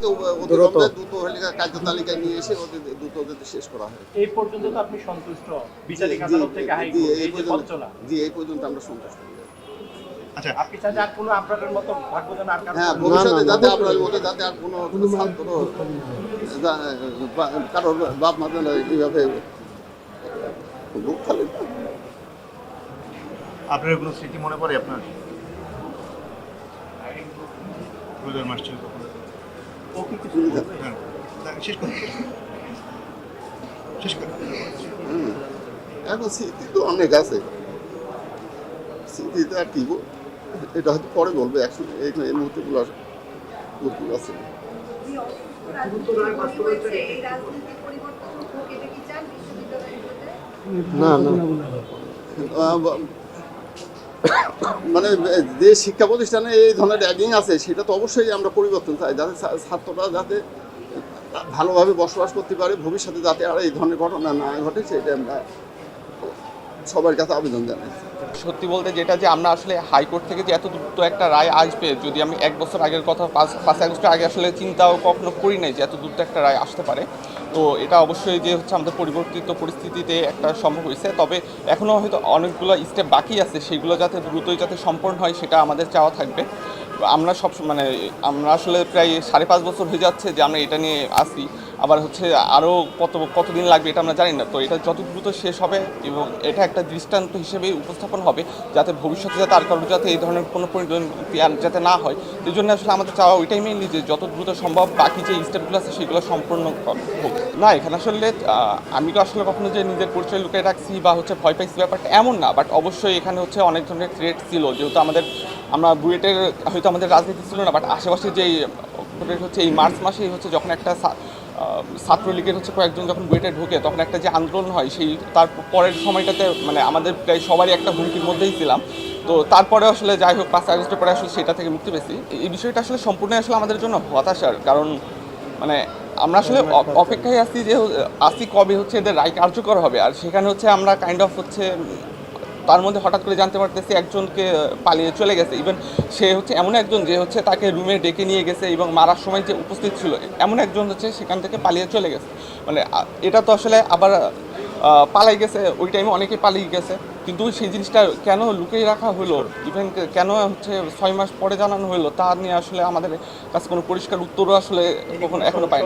দ্রুত কার্য তালিকায় নিয়ে এসে দ্রুত শেষ করা হয়। এই পর্যন্ত তো আপনি সন্তুষ্ট বিচারিক আদালত থেকে হাইকোর্ট এই যে বঞ্চনা, জি এই পর্যন্ত আমরা সন্তুষ্ট। আচ্ছা আপনি চান আর কোনো আপনাদের মতো ভাগ্যজন আর হ্যাঁ, ভবিষ্যতে যাতে আপনার মতো যাতে আর কোনো ছাত্র কারোর বাপ মা যেন এইভাবে বুক খালি। আপনার কোনো স্মৃতি মনে পড়ে আপনার? মাস্টার ও কি কিছু বলবে? শেষ করে শেষ করে এখন স্মৃতি তো অনেক আছে, স্মৃতিতে আর কি এটা হয়তো পরে বলবে, একসঙ্গে এই মুহূর্তে গুলো আছে। না না মানে যে শিক্ষা প্রতিষ্ঠানে এই ধরনের র্যাগিং আছে সেটা তো অবশ্যই আমরা পরিবর্তন চাই, যাতে ছাত্ররা যাতে ভালোভাবে বসবাস করতে পারে, ভবিষ্যতে যাতে আর এই ধরনের ঘটনা না ঘটে সেটা আমরা সবার কাছে আবেদন জানাই। সত্যি বলতে যেটা যে আমরা আসলে হাইকোর্ট থেকে যে এত দ্রুত একটা রায় আসবে, যদি আমি 1 বছর আগের কথা 5 আগস্ট আগে আসলে চিন্তাও কখনো করি নাই যে এত দ্রুত একটা রায় আসতে পারে। তো এটা অবশ্যই যে হচ্ছে আমাদের পরিবর্তিত পরিস্থিতিতে একটা সম্ভব হয়েছে, তবে এখনও হয়তো অনেকগুলো স্টেপ বাকি আছে, সেগুলো যাতে দ্রুতই যাতে সম্পন্ন হয় সেটা আমাদের চাওয়া থাকবে। আমরা মানে আমরা আসলে প্রায় 5.5 বছর হয়ে যাচ্ছে যে আমরা এটা নিয়ে আসি, আবার হচ্ছে আরও কতদিন লাগবে এটা আমরা জানি না। তো এটা যত দ্রুত শেষ হবে এবং এটা একটা দৃষ্টান্ত হিসেবে উপস্থাপন হবে যাতে ভবিষ্যতে যাতে আর কারোর যাতে এই ধরনের কোনো পরিণতি যাতে না হয়। এই জন্য আসলে আমাদের চাওয়া ওইটাই মেইনলি যে যত দ্রুত সম্ভব বাকি যে স্টেপগুলো আছে সেগুলো সম্পূর্ণ হোক। না এখানে আসলে আমি তো আসলে কখনো যে নিজের পরিচয় লুকিয়ে রাখছি বা হচ্ছে ভয় পাইছি ব্যাপারটা এমন না, বাট অবশ্যই এখানে হচ্ছে অনেক ধরনের থ্রেট ছিল, যেহেতু আমরা বুয়েটের হয়তো আমাদের রাজনীতি ছিল না, বাট আশেপাশে যেই হচ্ছে এই মার্চ মাসেই হচ্ছে যখন একটা ছাত্রলীগের হচ্ছে কয়েকজন যখন বুয়েটে ঢোকে তখন একটা যে আন্দোলন হয়, সেই তার পরের সময়টাতে মানে আমাদের প্রায় সবারই একটা হুমকির মধ্যেই ছিলাম। তো তারপরে আসলে যাই হোক 5 আগস্টের পরে আসলে সেটা থেকে মুক্তি পেয়েছি। এই বিষয়টা আসলে সম্পূর্ণ আসলে আমাদের জন্য হতাশার, কারণ মানে আমরা আসলে অপেক্ষায় আছি কবে হচ্ছে এদের রায় কার্যকর হবে, আর সেখানে হচ্ছে আমরা কাইন্ড অফ হচ্ছে তার মধ্যে হঠাৎ করে জানতে পারতেছি একজনকে পালিয়ে চলে গেছে। ইভেন সে হচ্ছে এমন একজন যে হচ্ছে তাকে রুমে ডেকে নিয়ে গেছে এবং মারার সময় যে উপস্থিত ছিল এমন একজন হচ্ছে সেখান থেকে পালিয়ে চলে গেছে। মানে এটা তো আসলে আবার পালাই গেছে, ওই টাইমে অনেকে পালিয়ে গেছে, কিন্তু সেই জিনিসটা কেন লুকিয়ে রাখা হলো, ইভেন কেন হচ্ছে 6 মাস পরে জানানো হলো, তা নিয়ে আসলে আমাদের কাছে কোনো পরিষ্কার উত্তরও আসলে এখনো পাই না।